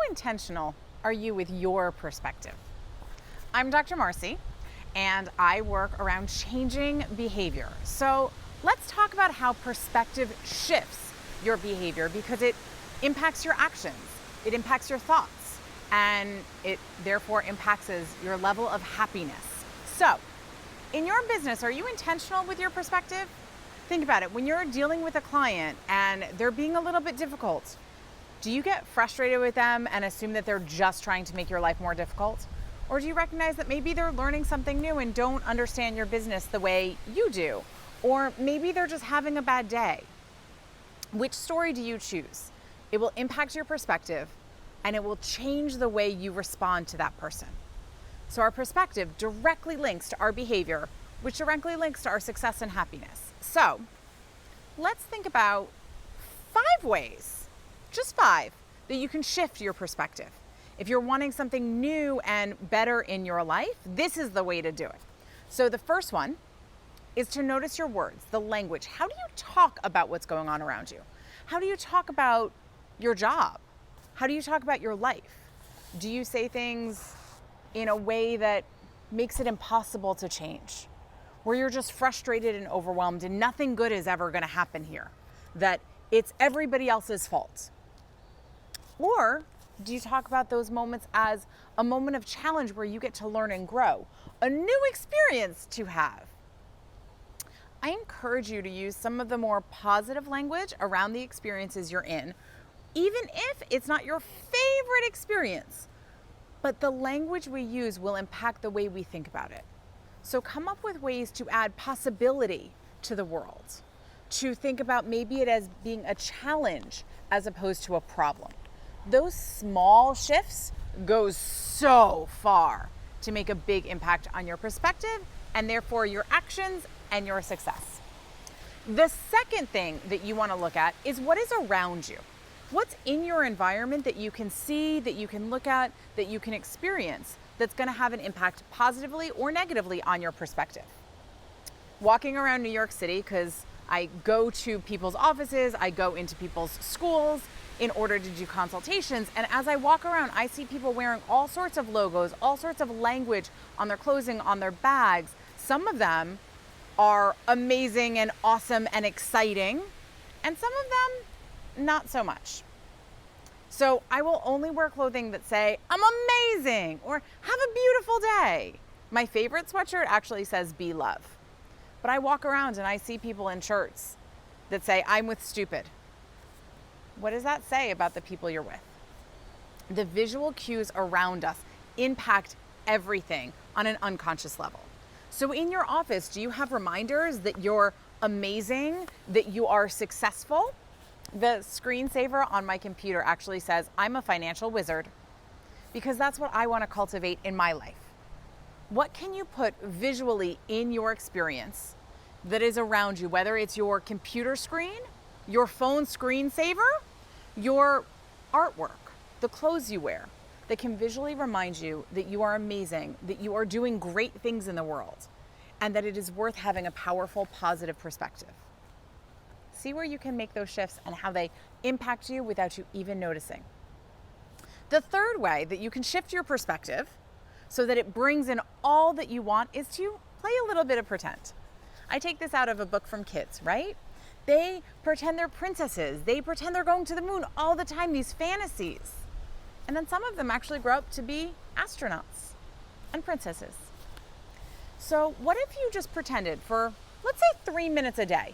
intentional are you with your perspective? I'm Dr. Marcy, and I work around changing behavior. So let's talk about how perspective shifts your behavior, because it impacts your actions, it impacts your thoughts, and it therefore impacts your level of happiness. So in your business, are you intentional with your perspective? Think about it. When you're dealing with a client and they're being a little bit difficult, do you get frustrated with them and assume that they're just trying to make your life more difficult? Or do you recognize that maybe they're learning something new and don't understand your business the way you do? Or maybe they're just having a bad day. Which story do you choose? It will impact your perspective, and it will change the way you respond to that person. So our perspective directly links to our behavior, which directly links to our success and happiness. So let's think about 5 ways, just 5, that you can shift your perspective. If you're wanting something new and better in your life, this is the way to do it. So the first one is to notice your words, the language. How do you talk about what's going on around you? How do you talk about your job? How do you talk about your life? Do you say things in a way that makes it impossible to change? Where you're just frustrated and overwhelmed and nothing good is ever going to happen here? That it's everybody else's fault? Or do you talk about those moments as a moment of challenge where you get to learn and grow, a new experience to have? I encourage you to use some of the more positive language around the experiences you're in, even if it's not your favorite experience. But the language we use will impact the way we think about it. So come up with ways to add possibility to the world, to think about maybe it as being a challenge as opposed to a problem. Those small shifts go so far to make a big impact on your perspective and therefore your actions and your success. The second thing that you want to look at is what is around you. What's in your environment that you can see, that you can look at, that you can experience, that's going to have an impact positively or negatively on your perspective. Walking around New York City, because I go to people's offices, I go into people's schools in order to do consultations, and as I walk around, I see people wearing all sorts of logos, all sorts of language on their clothing, on their bags. Some of them are amazing and awesome and exciting, and some of them not so much. So I will only wear clothing that say, I'm amazing, or have a beautiful day. My favorite sweatshirt actually says, be love. But I walk around and I see people in shirts that say, I'm with stupid. What does that say about the people you're with? The visual cues around us impact everything on an unconscious level. So in your office, do you have reminders that you're amazing, that you are successful? The screensaver on my computer actually says, I'm a financial wizard, because that's what I want to cultivate in my life. What can you put visually in your experience that is around you, whether it's your computer screen, your phone screensaver, your artwork, the clothes you wear, that can visually remind you that you are amazing, that you are doing great things in the world, and that it is worth having a powerful, positive perspective. See where you can make those shifts and how they impact you without you even noticing. The third way that you can shift your perspective so that it brings in all that you want is to play a little bit of pretend. I take this out of a book from kids, right? They pretend they're princesses. They pretend they're going to the moon all the time, these fantasies. And then some of them actually grow up to be astronauts and princesses. So what if you just pretended for, let's say, 3 minutes a day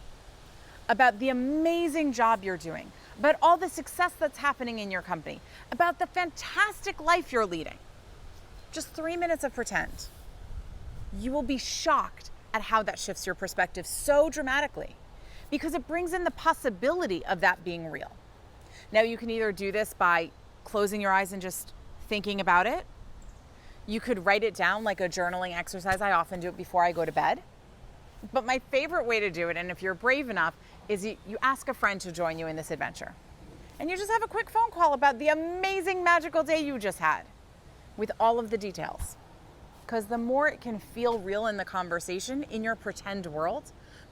about the amazing job you're doing, about all the success that's happening in your company, about the fantastic life you're leading? Just 3 minutes of pretend. You will be shocked at how that shifts your perspective so dramatically, because it brings in the possibility of that being real. Now, you can either do this by closing your eyes and just thinking about it. You could write it down like a journaling exercise. I often do it before I go to bed. But my favorite way to do it, and if you're brave enough, is you ask a friend to join you in this adventure. And you just have a quick phone call about the amazing, magical day you just had with all of the details. Because the more it can feel real in the conversation, in your pretend world,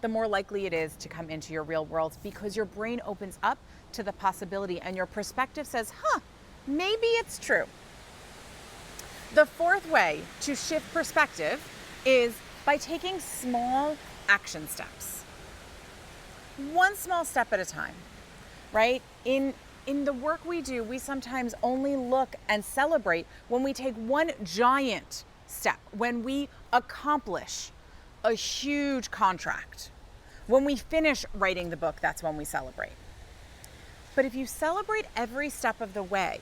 the more likely it is to come into your real world, because your brain opens up to the possibility and your perspective says, maybe it's true. The fourth way to shift perspective is by taking small action steps. One small step at a time, right? In the work we do, we sometimes only look and celebrate when we take one giant step, when we accomplish a huge contract. When we finish writing the book, that's when we celebrate. But if you celebrate every step of the way,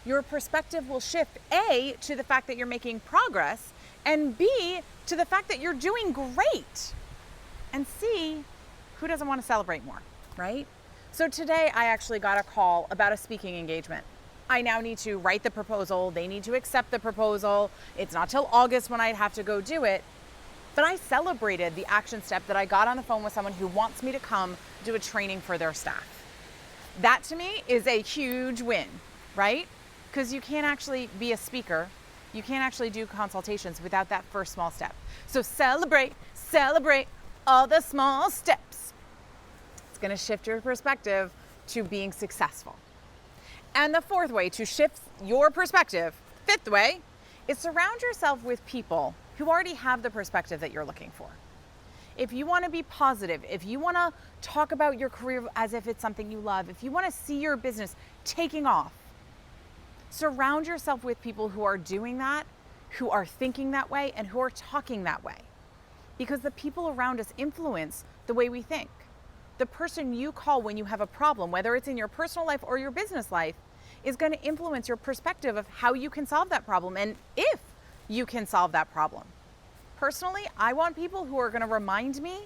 your perspective will shift, A, to the fact that you're making progress, and B, to the fact that you're doing great. And C, who doesn't want to celebrate more, right? So today I actually got a call about a speaking engagement. I now need to write the proposal. They need to accept the proposal. It's not till August when I'd have to go do it. But I celebrated the action step that I got on the phone with someone who wants me to come do a training for their staff. That to me is a huge win, right? Because you can't actually be a speaker. You can't actually do consultations without that first small step. So celebrate all the small steps. It's going to shift your perspective to being successful. And the fourth way to shift your perspective, fifth way, is surround yourself with people who already have the perspective that you're looking for. If you want to be positive, if you want to talk about your career as if it's something you love, if you want to see your business taking off, surround yourself with people who are doing that, who are thinking that way, and who are talking that way. Because the people around us influence the way we think. The person you call when you have a problem, whether it's in your personal life or your business life, is going to influence your perspective of how you can solve that problem and if you can solve that problem. Personally, I want people who are going to remind me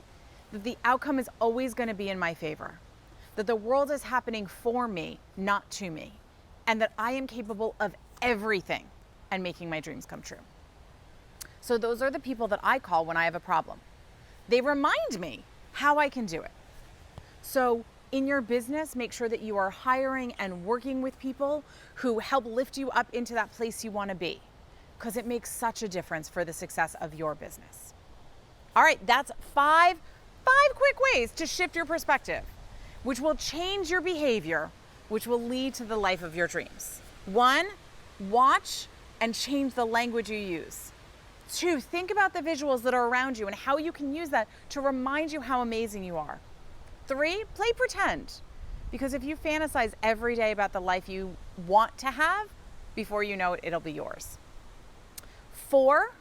that the outcome is always going to be in my favor, that the world is happening for me, not to me, and that I am capable of everything and making my dreams come true. So those are the people that I call when I have a problem. They remind me how I can do it. So in your business, make sure that you are hiring and working with people who help lift you up into that place you want to be, because it makes such a difference for the success of your business. All right, that's five quick ways to shift your perspective, which will change your behavior, which will lead to the life of your dreams. 1, watch and change the language you use. 2, think about the visuals that are around you and how you can use that to remind you how amazing you are. 3, play pretend, because if you fantasize every day about the life you want to have, before you know it, it'll be yours. 4,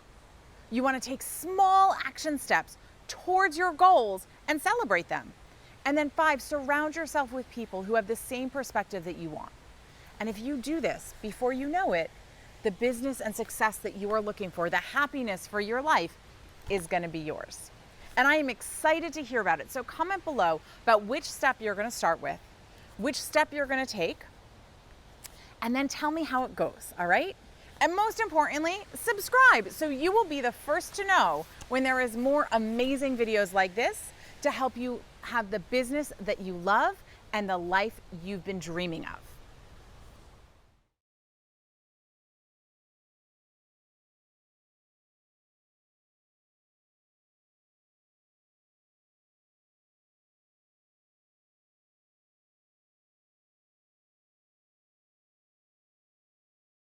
you want to take small action steps towards your goals and celebrate them. And then 5, surround yourself with people who have the same perspective that you want. And if you do this, before you know it, the business and success that you are looking for, the happiness for your life, is going to be yours. And I am excited to hear about it. So comment below about which step you're going to start with, which step you're going to take, and then tell me how it goes, all right? And most importantly, subscribe so you will be the first to know when there is more amazing videos like this to help you have the business that you love and the life you've been dreaming of.